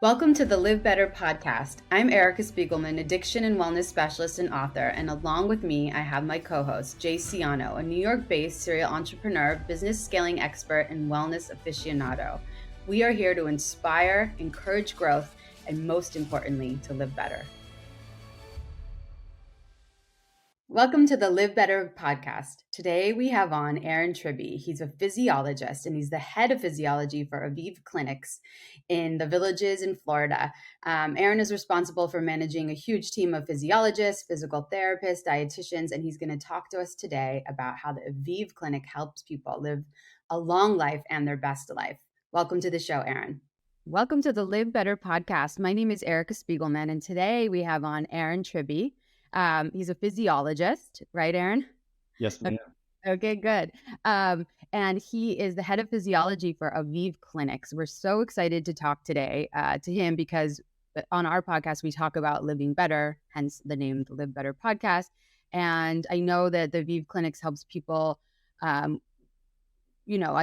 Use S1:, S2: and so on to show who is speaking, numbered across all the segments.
S1: Welcome to the LivBtr podcast. I'm Erica Spiegelman, addiction and wellness specialist and author, and along with me, I have my co-host, Jay Siano, a New York-based serial entrepreneur, business scaling expert, and wellness aficionado. We are here to inspire, encourage growth, and most importantly, to live better. Welcome to the LivBtr podcast. Today we have on Aaron Tribby. He's a physiologist and he's the head of physiology for Aviv Clinics in the Villages in Florida. Aaron is responsible for managing a huge team of physiologists, physical therapists, dietitians, and he's going to talk to us today about how the Aviv Clinic helps people live a long life and their best life. Welcome to the show, Aaron. Welcome to the LivBtr podcast. My name is Erica Spiegelman, and today we have on Aaron Tribby. He's a physiologist, right, Aaron?
S2: Yes, ma'am.
S1: Okay, good. And he is the head of physiology for Aviv Clinics. We're so excited to talk today to him because on our podcast, we talk about living better, hence the name, the LivBtr podcast. And I know that the Aviv Clinics helps people, I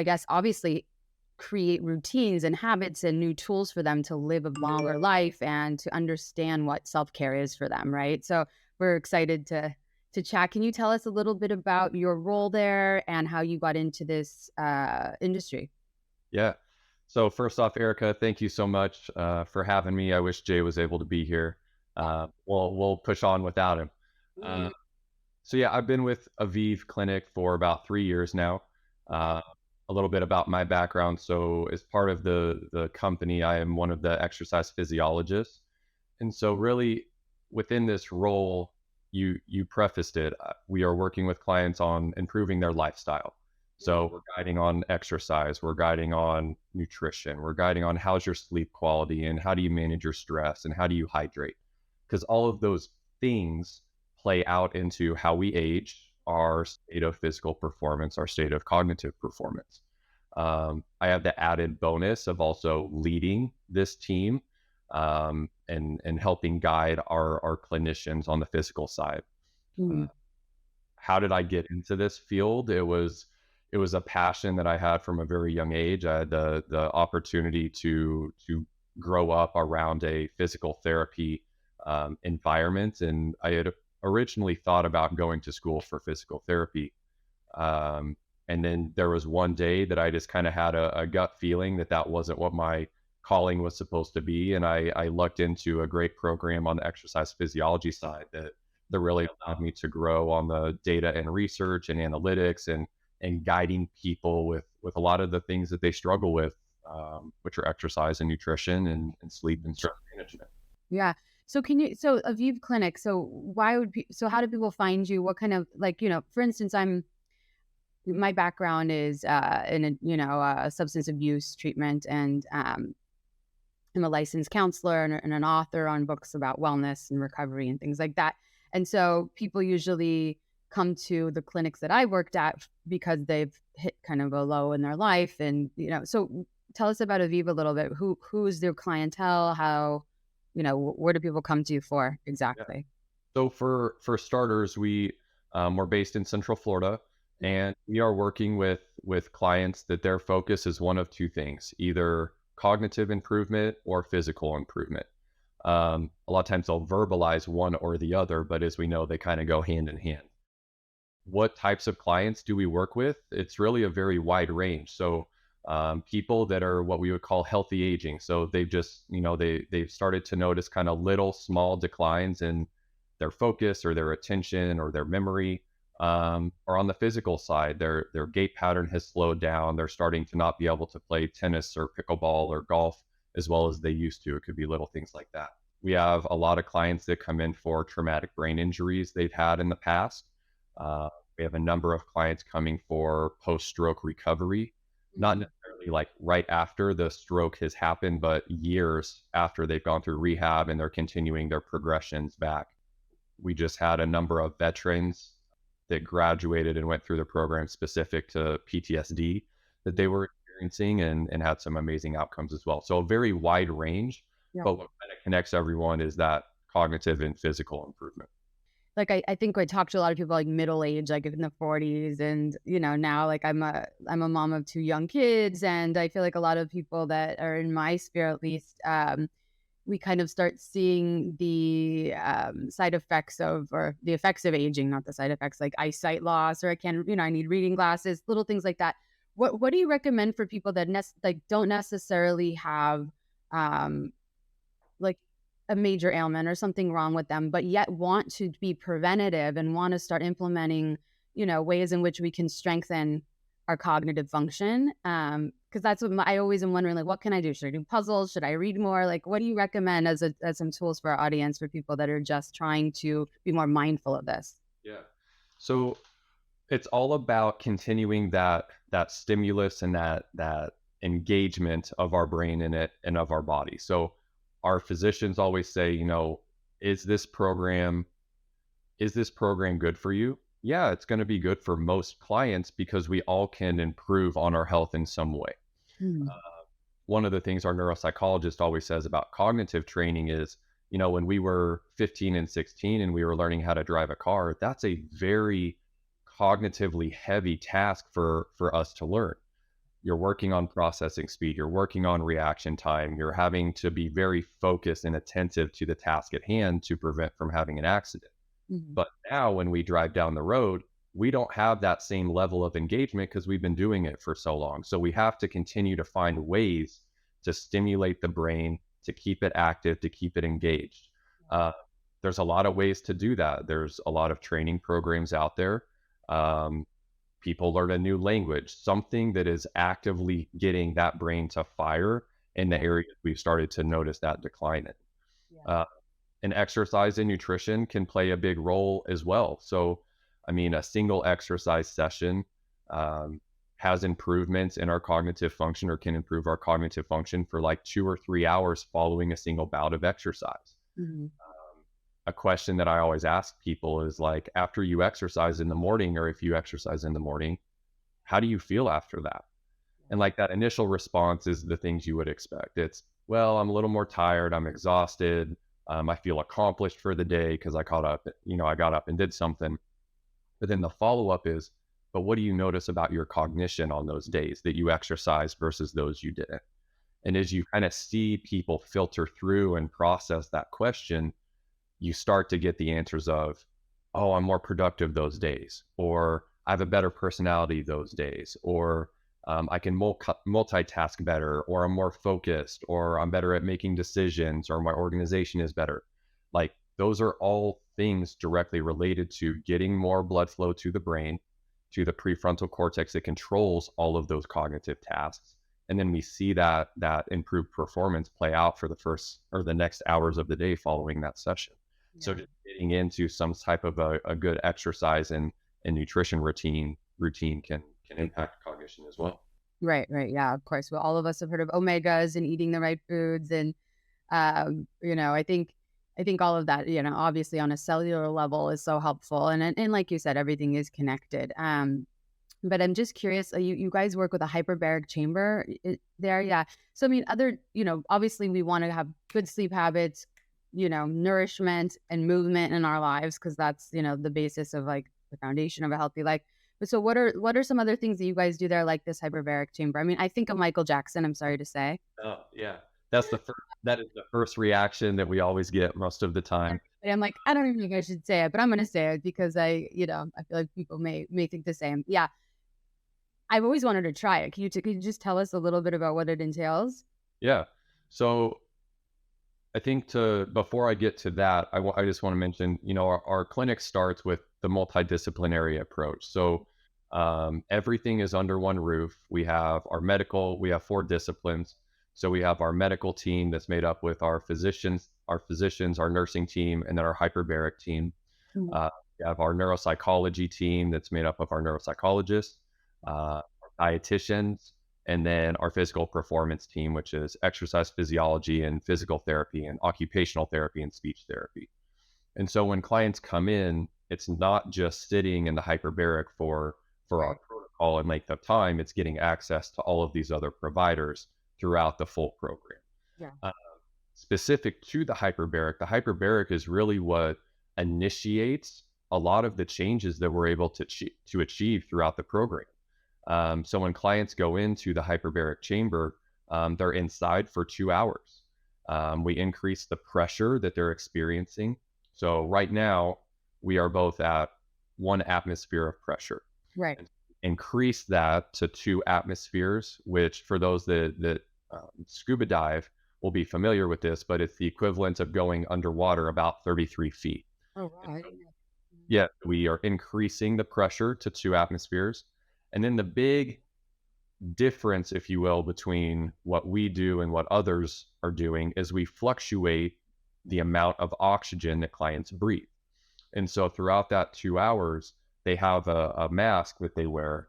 S1: guess, obviously create routines and habits and new tools for them to live a longer life and to understand what self-care is for them, right? So we're excited to chat. Can you tell us a little bit about your role there and how you got into this industry?
S2: Yeah. So first off, Erica, thank you so much for having me. I wish Jay was able to be here. We'll push on without him. So yeah, I've been with Aviv Clinic for about 3 years now. A little bit about my background. So as part of the company, I am one of the exercise physiologists. And so really within this role, you prefaced it. We are working with clients on improving their lifestyle. So we're guiding on exercise, we're guiding on nutrition, we're guiding on how's your sleep quality and how do you manage your stress and how do you hydrate? Because all of those things play out into how we age, our state of physical performance, our state of cognitive performance. I have the added bonus of also leading this team and helping guide our clinicians on the physical side. How did I get into this field? It was a passion that I had from a very young age. I had the opportunity to grow up around a physical therapy environment, and I had originally thought about going to school for physical therapy. And then there was one day that I just kind of had a gut feeling that wasn't what my calling was supposed to be. And I lucked into a great program on the exercise physiology side that really allowed me to grow on the data and research and analytics and guiding people with a lot of the things that they struggle with, which are exercise and nutrition and sleep and stress management.
S1: Yeah. So so Aviv Clinic, how do people find you? What kind of, for instance, my background is in substance abuse treatment, and I'm a licensed counselor and an author on books about wellness and recovery and things like that. And so people usually come to the clinics that I worked at because they've hit kind of a low in their life. And, so tell us about Aviv a little bit. Who's their clientele? How, where do people come to you for exactly?
S2: Yeah. So for starters, we're based in Central Florida, and we are working with clients that their focus is one of two things, either cognitive improvement or physical improvement. A lot of times they'll verbalize one or the other, but as we know, they kind of go hand in hand. What types of clients do we work with? It's really a very wide range. So people that are what we would call healthy aging. So they've just, they've started to notice kind of little small declines in their focus or their attention or their memory. Or on the physical side, their gait pattern has slowed down. They're starting to not be able to play tennis or pickleball or golf as well as they used to. It could be little things like that. We have a lot of clients that come in for traumatic brain injuries they've had in the past. We have a number of clients coming for post-stroke recovery, not necessarily like right after the stroke has happened, but years after they've gone through rehab and they're continuing their progressions back. We just had a number of veterans that graduated and went through the program specific to PTSD that they were experiencing and had some amazing outcomes as well. So a very wide range, but what kind of connects everyone is that cognitive and physical improvement.
S1: Like, I think I talk to a lot of people like middle age, like in the 40s, and now like I'm a mom of 2 young kids, and I feel like a lot of people that are in my sphere at least we kind of start seeing the side effects of, or the effects of aging, not the side effects, like eyesight loss, or I need reading glasses, little things like that. What do you recommend for people that don't necessarily have um, like a major ailment or something wrong with them, but yet want to be preventative and want to start implementing, ways in which we can strengthen our cognitive function? Because that's what I always am wondering, like, what can I do? Should I do puzzles? Should I read more? Like, what do you recommend as some tools for our audience, for people that are just trying to be more mindful of this?
S2: Yeah. So it's all about continuing that stimulus and that engagement of our brain in it and of our body. So our physicians always say, is this program good for you? Yeah, it's going to be good for most clients because we all can improve on our health in some way.
S1: Hmm.
S2: One of the things our neuropsychologist always says about cognitive training is, when we were 15 and 16 and we were learning how to drive a car, that's a very cognitively heavy task for us to learn. You're working on processing speed, you're working on reaction time, you're having to be very focused and attentive to the task at hand to prevent from having an accident.
S1: Mhm.
S2: But now when we drive down the road, we don't have that same level of engagement because we've been doing it for so long. So we have to continue to find ways to stimulate the brain, to keep it active, to keep it engaged. Uh, there's a lot of ways to do that. There's a lot of training programs out there. Um, People learn a new language, something that is actively getting that brain to fire in the areas we've started to notice that decline in.
S1: Yeah.
S2: And exercise and nutrition can play a big role as well. So, I mean, a single exercise session has improvements in our cognitive function, or can improve our cognitive function for like 2 or 3 hours following a single bout of exercise.
S1: Mhm.
S2: A question that I always ask people is like, after you exercise in the morning, or if you exercise in the morning, how do you feel after that? And like that initial response is the things you would expect. It's, well, I'm a little more tired. I'm exhausted. I feel accomplished for the day because I got up and did something. But then the follow up is, but what do you notice about your cognition on those days that you exercise versus those you didn't? And as you kind of see people filter through and process that question, you start to get the answers of, oh, I'm more productive those days, or I have a better personality those days, or I can multitask better, or I'm more focused, or I'm better at making decisions, or my organization is better. Like those are all things directly related to getting more blood flow to the brain, to the prefrontal cortex that controls all of those cognitive tasks. And then we see that improved performance play out for the first or the next hours of the day following that session. So
S1: Yeah.
S2: just getting into some type of a good exercise and nutrition routine can impact cognition as well.
S1: Right, right. Yeah, of course. Well, all of us have heard of omegas and eating the right foods. And, I think all of that, obviously on a cellular level is so helpful. And like you said, everything is connected. But I'm just curious, you guys work with a hyperbaric chamber there. Yeah. So, I mean, obviously we want to have good sleep habits, nourishment and movement in our lives, because that's, the basis of like the foundation of a healthy life. But so what are some other things that you guys do there, like this hyperbaric chamber? I mean, I think of Michael Jackson, I'm sorry to say.
S2: Oh, yeah. That is the first reaction that we always get most of the time.
S1: But I'm like, I don't even think I should say it, but I'm gonna say it because I feel like people may think the same. Yeah. I've always wanted to try it. Can you just tell us a little bit about what it entails?
S2: Yeah. So I think before I get to that, I just want to mention, our clinic starts with the multidisciplinary approach. So everything is under one roof. We have we have 4 disciplines. So we have our medical team that's made up with our physicians, our nursing team, and then our hyperbaric team.
S1: Mhm.
S2: Uh, we have our neuropsychology team that's made up of our neuropsychologists, our dietitians, and then our physical performance team, which is exercise physiology and physical therapy and occupational therapy and speech therapy. And so when clients come in, it's not just sitting in the hyperbaric for our
S1: Right.
S2: protocol and length of time, it's getting access to all of these other providers throughout the full program.
S1: Yeah.
S2: Uh, Specific to the hyperbaric is really what initiates a lot of the changes that we're able to achieve throughout the program. So when clients go into the hyperbaric chamber, they're inside for 2 hours. We increase the pressure that they're experiencing. So right now, we are both at 1 atmosphere of pressure.
S1: Right.
S2: And increase that to 2 atmospheres, which for those that scuba dive will be familiar with this, but it's the equivalent of going underwater about 33 feet.
S1: Oh,
S2: And
S1: wow. I
S2: so,
S1: didn't know.
S2: yeah, we are increasing the pressure to 2 atmospheres. And then the big difference, if you will, between what we do and what others are doing is we fluctuate the amount of oxygen that clients breathe. And so throughout that 2 hours, they have a mask that they wear,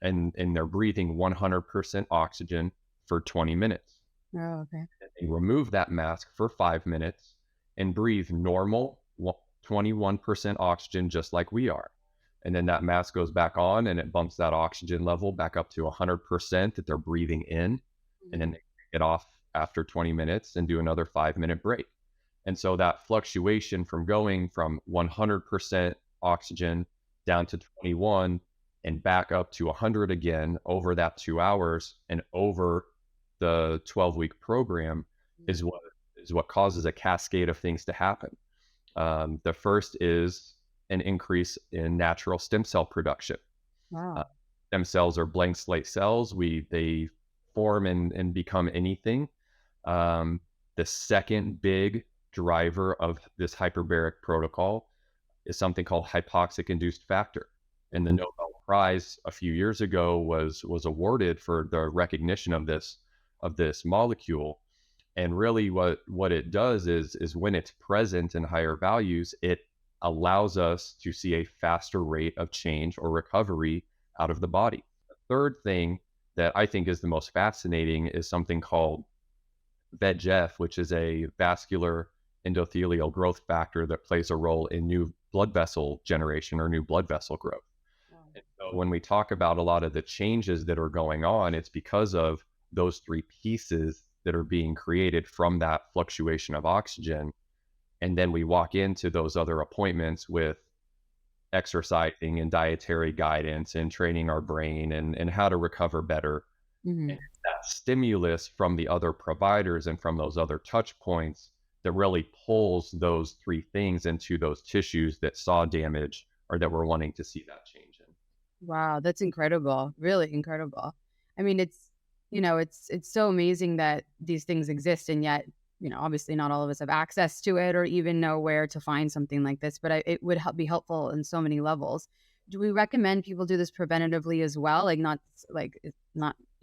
S2: and they're breathing 100% oxygen for 20 minutes.
S1: Oh, okay.
S2: And they remove that mask for 5 minutes and breathe normal 21% oxygen, just like we are. And then that mask goes back on and it bumps that oxygen level back up to 100% that they're breathing in. And then they take it off after 20 minutes and do another 5-minute break. And so that fluctuation from going from 100% oxygen down to 21 and back up to 100 again over that 2 hours and over the 12-week program is what causes a cascade of things to happen. The first is an increase in natural stem cell production. Uh,
S1: Wow.
S2: Stem cells are blank slate cells. They form and become anything. The second big driver of this hyperbaric protocol is something called hypoxic induced factor. And the Nobel Prize a few years ago was awarded for the recognition of this molecule. And really what it does is when it's present in higher values, it allows us to see a faster rate of change or recovery out of the body. The third thing that I think is the most fascinating is something called VEGF, which is a vascular endothelial growth factor that plays a role in new blood vessel generation or new blood vessel growth.
S1: Wow.
S2: And so when we talk about a lot of the changes that are going on, it's because of those three pieces that are being created from that fluctuation of oxygen. And then we walk into those other appointments with exercising and dietary guidance and training our brain and how to recover better.
S1: Mm-hmm.
S2: And it's that stimulus from the other providers and from those other touch points that really pulls those three things into those tissues that saw damage or that we're wanting to see that change in.
S1: Wow, that's incredible. Really incredible. I mean, it's so amazing that these things exist, and yet, obviously not all of us have access to it or even know where to find something like this, but it would be helpful in so many levels. Do we recommend people do this preventatively as well? Not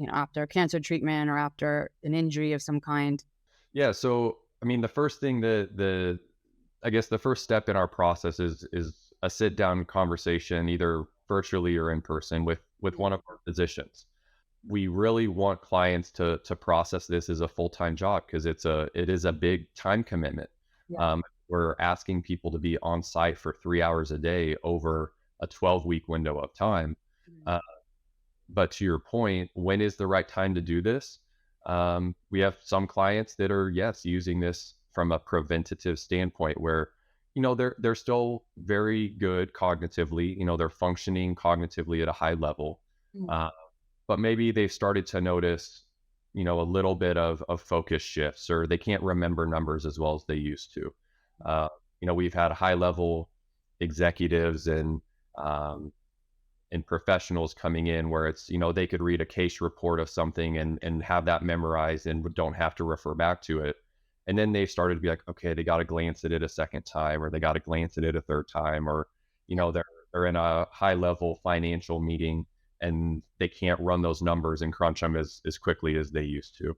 S1: after a cancer treatment or after an injury of some kind?
S2: Yeah. So, I mean, the first thing I guess the first step in our process is a sit down conversation, either virtually or in person with one of our physicians. We really want clients to process this as a full-time job because it is a big time commitment.
S1: Yeah.
S2: We're asking people to be on site for 3 hours a day over a 12-week window of time.
S1: Mhm.
S2: Uh, but to your point, when is the right time to do this? We have some clients that are, yes, using this from a preventative standpoint where, they're still very good cognitively, they're functioning cognitively at a high level.
S1: Mhm.
S2: Uh, but maybe they've started to notice, a little bit of focus shifts, or they can't remember numbers as well as they used to. Uh, we've had high level executives um, and professionals coming in where it's, they could read a case report of something and have that memorized and don't have to refer back to it. And then they started to be like, okay, they got to glance at it a second time, or they got to glance at it a third time, or, they're in a high level financial meeting and they can't run those numbers and crunch them as quickly as they used to.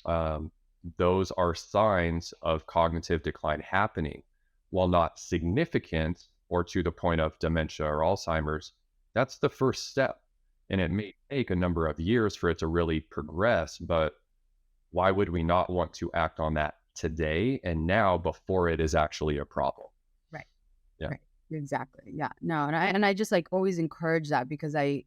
S2: Um, those are signs of cognitive decline happening. While not significant or to the point of dementia or Alzheimer's, that's the first step. And it may take a number of years for it to really progress, but why would we not want to act on that today and now before it is actually a problem?
S1: Right.
S2: Yeah.
S1: Right. Exactly. Yeah. No, and I just like always encourage that because I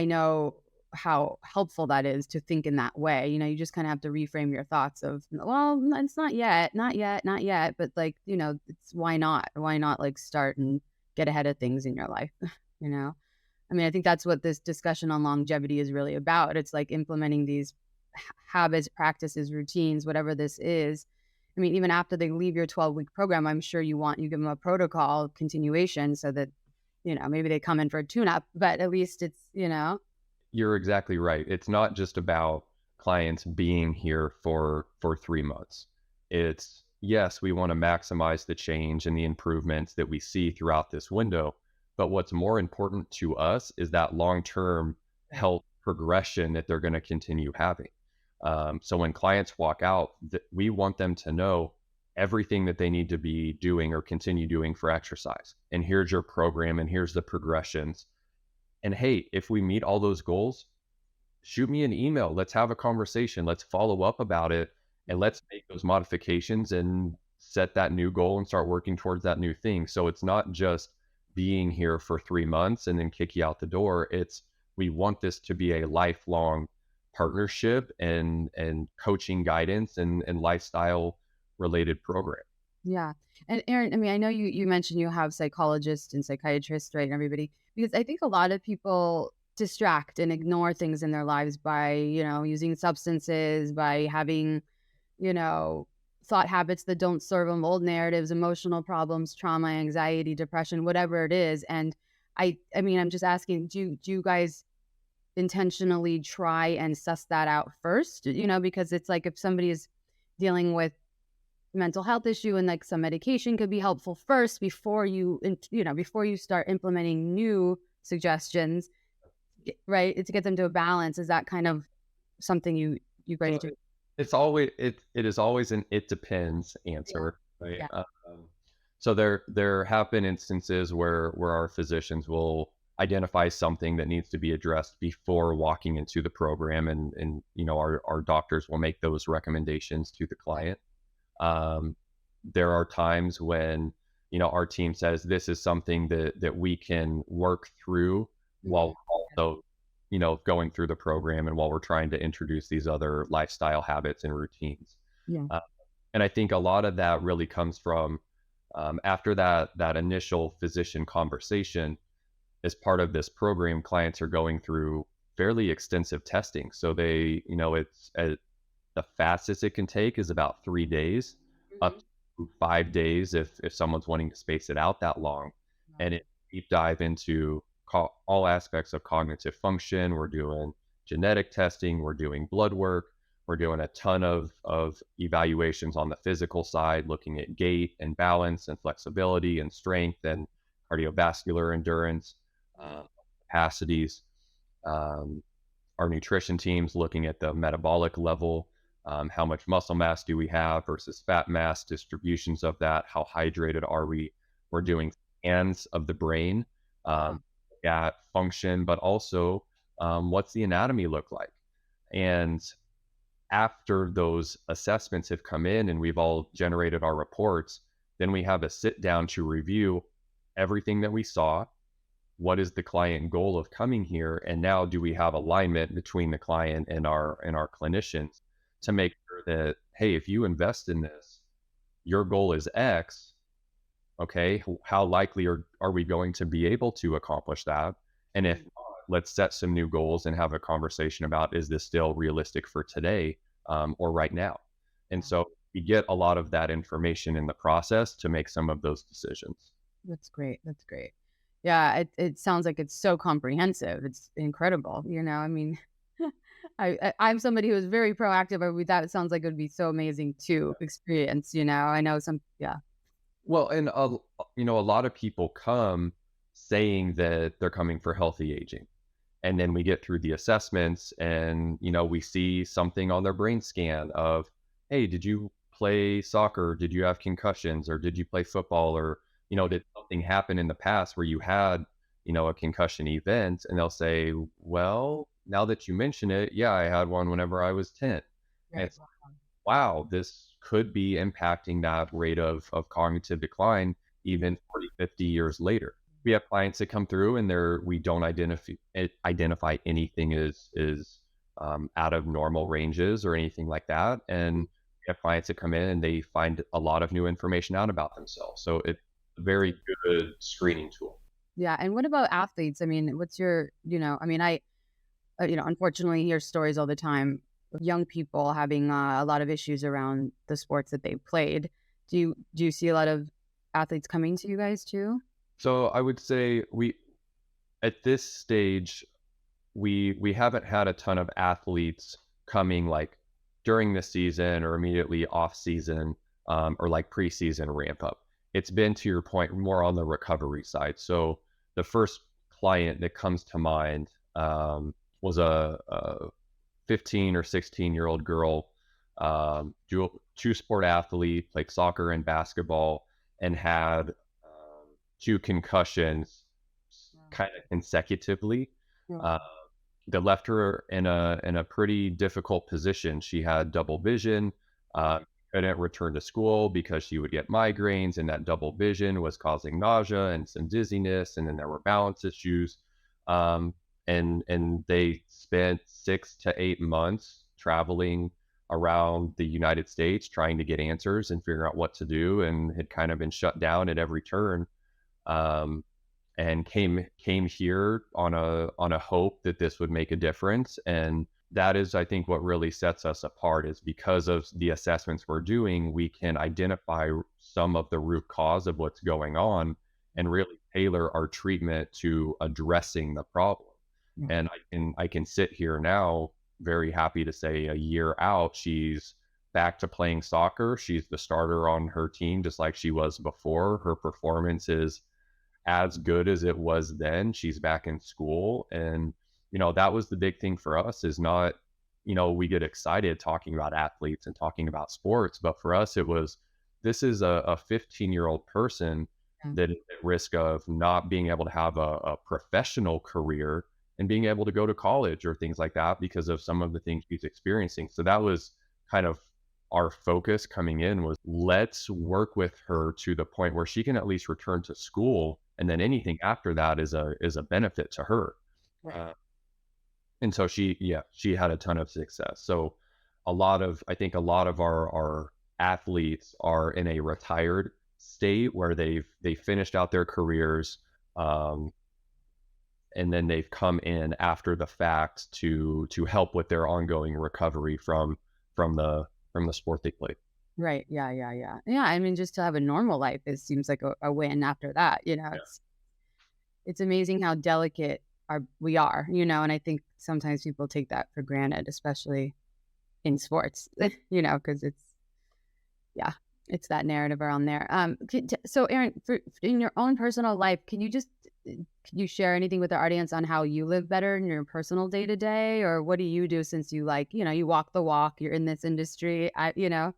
S1: know how helpful that is to think in that way. You just kind of have to reframe your thoughts of, well, it's not yet, not yet, not yet. But it's why not? Why not like start and get ahead of things in your life? you know? I mean, I think that's what this discussion on longevity is really about. It's like implementing these habits, practices, routines, whatever this is. I mean, even after they leave your 12-week program, I'm sure you give them a protocol continuation so that, maybe they come in for a tune-up, but at least it's.
S2: You're exactly right. It's not just about clients being here for 3 months. It's, yes, we want to maximize the change and the improvements that we see throughout this window, but what's more important to us is that long-term health progression that they're going to continue having. So when clients walk out, we want them to know everything that they need to be doing or continue doing for exercise. And here's your program, and here's the progressions. And hey, if we meet all those goals, shoot me an email. Let's have a conversation. Let's follow up about it, and let's make those modifications and set that new goal and start working towards that new thing. So it's not just being here for 3 months and then kick you out the door. It's, we want this to be a lifelong partnership and coaching guidance and lifestyle related program.
S1: Yeah. And Aaron, I mean, I know you mentioned you have psychologists and psychiatrists, right? And everybody, because I think a lot of people distract and ignore things in their lives by, using substances, by having, you know, thought habits that don't serve them, old narratives, emotional problems, trauma, anxiety, depression, whatever it is. And I mean, I'm just asking, do you guys intentionally try and suss that out first? Because it's like if somebody is dealing with mental health issue and like some medication could be helpful first before before you start implementing new suggestions, right? It's to get them to a balance. Is that kind of something you guys do?
S2: It is always an it depends
S1: Yeah.
S2: answer, right?
S1: Yeah.
S2: So there have been instances where our physicians will identify something that needs to be addressed before walking into the program, and our doctors will make those recommendations to the client. Um, there are times when our team says this is something that we can work through while also going through the program and while we're trying to introduce these other lifestyle habits and routines.
S1: Yeah.
S2: Uh, and I think a lot of that really comes from after that initial physician conversation. As part of this program, clients are going through fairly extensive testing. So it's the fastest it can take is about 3 days, up
S1: Mhm.
S2: to 5 days if someone's wanting to space it out that long. And it deep dive into all aspects of cognitive function. We're doing genetic testing, we're doing blood work, we're doing a ton of evaluations on the physical side, looking at gait and balance and flexibility and strength and cardiovascular endurance, capacities. Um, our nutrition teams looking at the metabolic level, how much muscle mass do we have versus fat mass, distributions of that, how hydrated are we? We're doing scans of the brain, at function, but also what's the anatomy look like? And after those assessments have come in and we've all generated our reports, then we have a sit down to review everything that we saw. What is the client goal of coming here, and now do we have alignment between the client and our clinicians to make sure that, hey, if you invest in this, your goal is X. Okay, how likely are we going to be able to accomplish that? And if not, let's set some new goals and have a conversation about, is this still realistic for today, or right now? And so we get a lot of that information in the process to make some of those decisions.
S1: That's great. That's great. Yeah, it sounds like it's so comprehensive. It's incredible. I mean, I'm somebody who is very proactive. That sounds like it would be so amazing to experience. I know some. Yeah.
S2: Well, and a lot of people come saying that they're coming for healthy aging. And then we get through the assessments and, we see something on their brain scan of, hey, did you play soccer? Did you have concussions, or did you play football? Or, did something happen in the past where you had, a concussion event? And they'll say, well, now that you mention it, yeah, I had one whenever I was 10. And
S1: Right.
S2: it's, wow, this could be impacting that rate of cognitive decline even 40, 50 years later. We have clients that come through and we don't identify anything as out of normal ranges or anything like that. And we have clients that come in and they find a lot of new information out about themselves. So it's a very good screening tool.
S1: Yeah. And what about athletes? I mean, what's your, I mean, I unfortunately hear stories all the time young people having a lot of issues around the sports that they played. Do you see a lot of athletes coming to you guys too?
S2: So I would say at this stage, we haven't had a ton of athletes coming like during the season or immediately off season, or like preseason ramp up. It's been, to your point, more on the recovery side. So the first client that comes to mind, was a 15 or 16-year-old girl, two sport athlete, played soccer and basketball, and had two concussions kind of consecutively.
S1: Yeah.
S2: Uh, that left her in a pretty difficult position. She had double vision, couldn't return to school because she would get migraines, and that double vision was causing nausea and some dizziness, and then there were balance issues. Um, and they spent 6 to 8 months traveling around the United States trying to get answers and figure out what to do, and had kind of been shut down at every turn. Um, and came here on a hope that this would make a difference. And that is, I think, what really sets us apart, is because of the assessments we're doing, we can identify some of the root cause of what's going on and really tailor our treatment to addressing the problem.
S1: Yeah.
S2: And I can sit here now very happy to say, a year out, she's back to playing soccer. She's the starter on her team, just like she was before. Her performance is as good as it was then. She's back in school. And, that was the big thing for us, is not, we get excited talking about athletes and talking about sports, but for us, it was, this is a 15-year-old person
S1: Yeah.
S2: that is at risk of not being able to have a professional career and being able to go to college or things like that because of some of the things she's experiencing. So that was kind of our focus coming in, was let's work with her to the point where she can at least return to school, and then anything after that is a benefit to her.
S1: Right.
S2: And so she had a ton of success. So I think a lot of our athletes are in a retired state where they finished out their careers, and then they've come in after the fact to help with their ongoing recovery from the sport they played.
S1: Right. Yeah. Yeah. Yeah. Yeah. I mean, just to have a normal life, it seems like a win after that.
S2: Yeah.
S1: It's amazing how delicate we are, and I think sometimes people take that for granted, especially in sports, because yeah, it's that narrative around there. So Aaron, in your own personal life, can you share anything with the audience on how you live better in your personal day to day, or what do you do since you you walk the walk, you're in this industry,
S2: Yeah.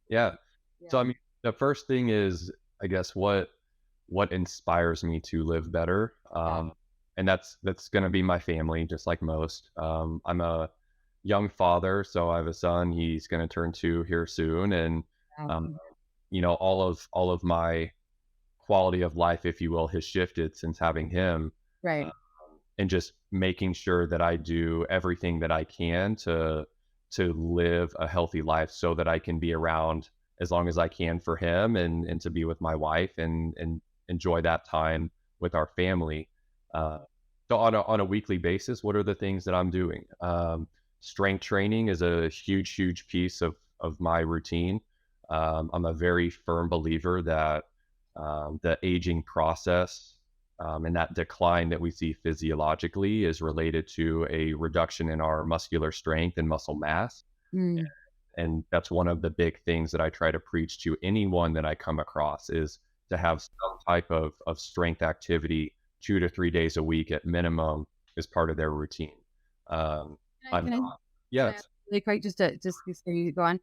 S2: So
S1: Yeah.
S2: I mean, the first thing is, I guess, what inspires me to live better. And that's going to be my family, just like most. I'm a young father, so I have a son. He's going to turn 2 here soon, and um,
S1: Um,
S2: all of my quality of life, if you will, has shifted since having him.
S1: right.
S2: And just making sure that I do everything that I can to live a healthy life, so that I can be around as long as I can for him, and to be with my wife, and enjoy that time with our family. Uh, so on a weekly basis, what are the things that I'm doing? Strength training is a huge piece of my routine. I'm a very firm believer that the aging process, and that decline that we see physiologically, is related to a reduction in our muscular strength and muscle mass.
S1: Mm,
S2: And that's one of the big things that I try to preach to anyone that I come across, is to have some type of strength activity 2 to 3 days a week at minimum as part of their routine. I'm
S1: can I
S2: not, yeah,
S1: really quick, just before you go on,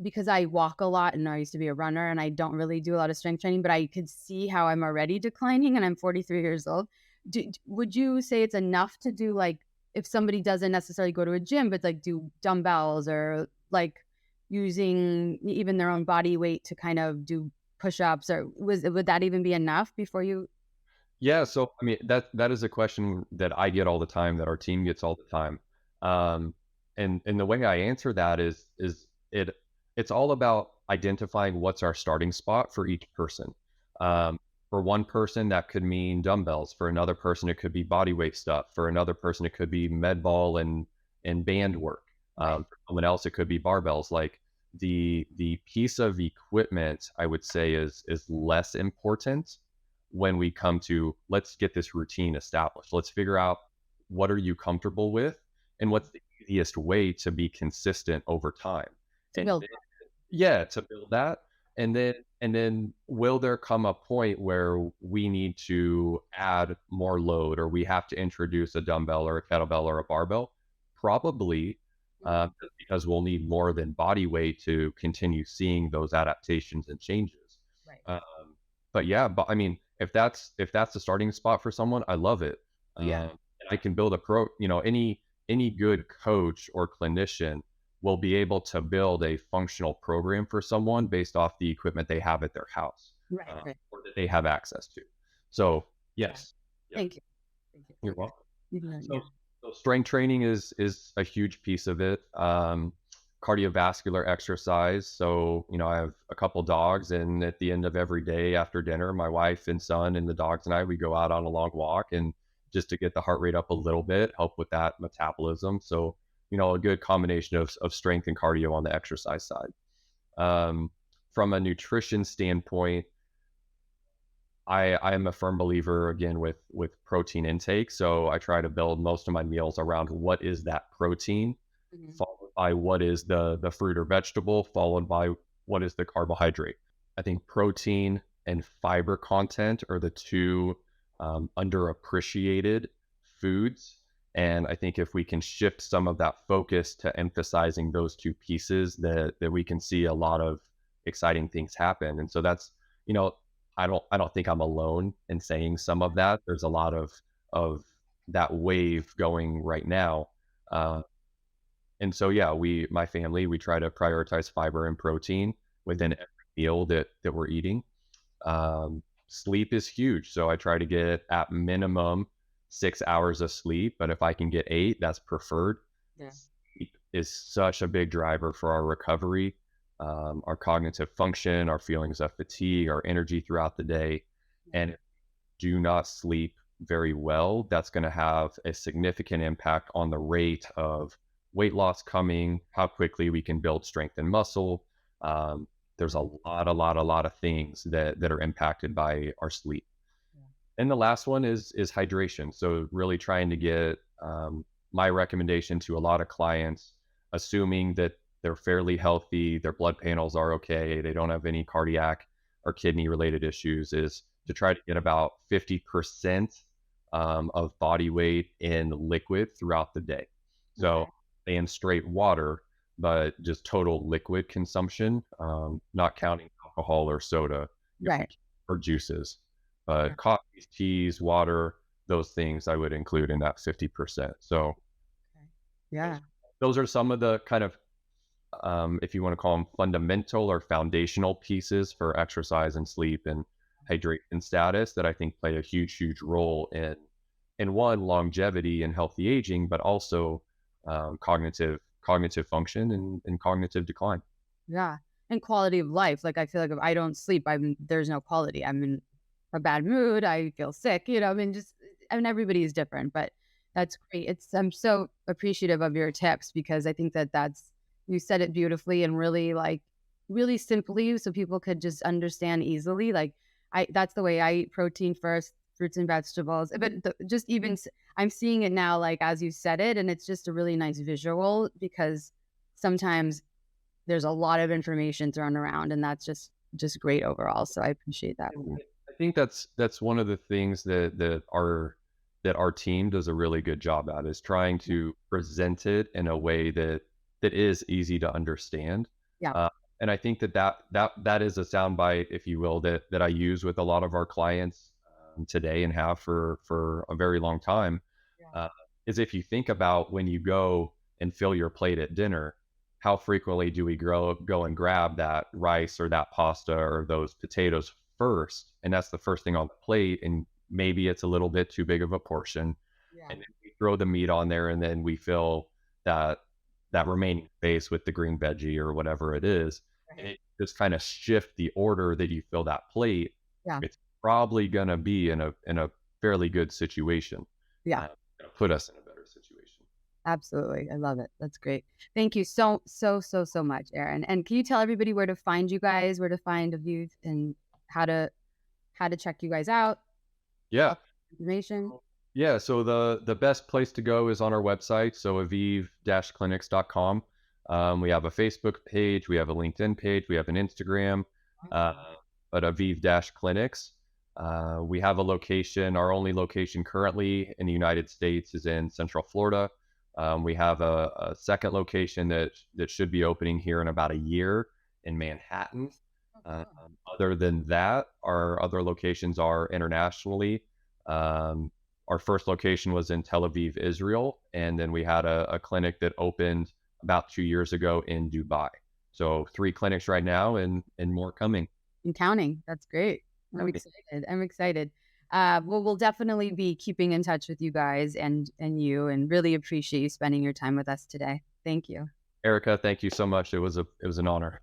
S1: because I walk a lot and I used to be a runner and I don't really do a lot of strength training, but I could see how I'm already declining and I'm 43 years old. Would you say it's enough to do, like, if somebody doesn't necessarily go to a gym, but like do dumbbells or like using even their own body weight to kind of do push-ups, or would that even be enough before you?
S2: yeah. So I mean, that is a question that I get all the time, that our team gets all the time. Um, and the way I answer that is it's all about identifying what's our starting spot for each person. For one person, that could mean dumbbells. For another person, it could be body weight stuff. For another person, it could be med ball and band work.
S1: Right.
S2: For someone else, it could be barbells. Like the piece of equipment, I would say is less important when we come to let's get this routine established. Let's figure out what are you comfortable with and what's the easiest way to be consistent over time.
S1: To
S2: And
S1: build.
S2: yeah, to build that. And then will there come a point where we need to add more load or we have to introduce a dumbbell or a kettlebell or a barbell? Probably,
S1: Mhm.
S2: just because we'll need more than body weight to continue seeing those adaptations and changes.
S1: Right.
S2: Um, but yeah, but I mean, if that's the starting spot for someone, I love it.
S1: Yeah.
S2: And I can build any good coach or clinician will be able to build a functional program for someone based off the equipment they have at their house,
S1: Right. Right.
S2: or that they have access to. So
S1: Yeah.
S2: yes, yep,
S1: Thank you. Thank you
S2: you're
S1: for that.
S2: welcome.
S1: Yeah.
S2: So strength training is a huge piece of it. Cardiovascular exercise. So I have a couple dogs, and at the end of every day after dinner, my wife and son and the dogs and I we go out on a long walk, and just to get the heart rate up a little bit, help with that metabolism. So a good combination of strength and cardio on the exercise side. Um, from a nutrition standpoint, I am a firm believer again with protein intake. So I try to build most of my meals around what is that protein,
S1: Mhm.
S2: followed by what is the fruit or vegetable, followed by what is the carbohydrate. I think protein and fiber content are the two underappreciated foods. And I think if we can shift some of that focus to emphasizing those two pieces, that we can see a lot of exciting things happen. And so that's, you know, I don't think I'm alone in saying some of that. There's a lot of that wave going right now. Uh, and so yeah, my family, we try to prioritize fiber and protein within
S1: Mhm.
S2: every meal that we're eating. Sleep is huge. So I try to get at minimum 6 hours of sleep, but if I can get 8, that's preferred.
S1: Yeah.
S2: Sleep is such a big driver for our recovery, our cognitive function, our feelings of fatigue, our energy throughout the day.
S1: Yeah.
S2: And if you do not sleep very well, that's going to have a significant impact on the rate of weight loss coming, how quickly we can build strength and muscle. Um, there's a lot of things that are impacted by our sleep.
S1: Yeah.
S2: And the last one is hydration. So really trying to get my recommendation to a lot of clients, assuming that they're fairly healthy, their blood panels are okay, they don't have any cardiac or kidney related issues, is to try to get about 50% of body weight in liquid throughout the day.
S1: Okay.
S2: So in straight water, but just total liquid consumption, not counting alcohol or soda if we
S1: Right.
S2: can, or juices.
S1: Yeah.
S2: But coffees, teas, water, those things I would include in that 50%. So
S1: Okay.
S2: those,
S1: Yeah.
S2: those are some of the kind of, if you want to call them fundamental or foundational pieces for exercise and sleep and hydration status that I think play a huge role in one, longevity and healthy aging, but also cognitive function and cognitive decline.
S1: Yeah. And quality of life. Like I feel like if I don't sleep, there's no quality. I'm in a bad mood. I feel sick. Everybody is different, but that's great. I'm so appreciative of your tips because I think that you said it beautifully and really really simply so people could just understand easily. That's the way I eat protein first, fruits and vegetables. But just I'm seeing it now, like as you said it, and it's just a really nice visual because sometimes there's a lot of information thrown around and that's just great overall. So I appreciate that.
S2: And I think that's one of the things that our team does a really good job at, is trying
S1: Yeah.
S2: to present it in a way that is easy to understand.
S1: Yeah.
S2: Uh, and I think that is a soundbite, if you will, that I use with a lot of our clients today and have for a very long time.
S1: Yeah.
S2: Uh, is if you think about when you go and fill your plate at dinner, how frequently do we go and grab that rice or that pasta or those potatoes first? And that's the first thing on the plate. And maybe it's a little bit too big of a portion.
S1: Yeah.
S2: And then we throw the meat on there, and then we fill that that remaining space with the green veggie or whatever it is. And
S1: Right.
S2: it just kind of shift the order that you fill that plate.
S1: Yeah.
S2: It's probably gonna be in a fairly good situation.
S1: Yeah.
S2: Uh, Gonna put us in a better situation.
S1: Absolutely. I love it. That's great. Thank you so much, Aaron. And can you tell everybody where to find you guys, where to find Aviv, and how to check you guys out,
S2: Yeah.
S1: all information?
S2: Yeah, so the best place to go is on our website, so aviv-clinics.com. We have a Facebook page, we have a LinkedIn page, we have an Instagram, uh, but Aviv-Clinics. We have a location. Our only location currently in the United States is in Central Florida. We have a second location that should be opening here in about a year in Manhattan. Other than that, our other locations are internationally. Um, our first location was in Tel Aviv, Israel, and then we had a clinic that opened about 2 years ago in Dubai. So 3 clinics right now, and more coming.
S1: And counting. That's great. I'm excited. I'm excited. Well, we'll definitely be keeping in touch with you guys and and really appreciate you spending your time with us today. Thank you.
S2: Erica, thank you so much. It was an honor.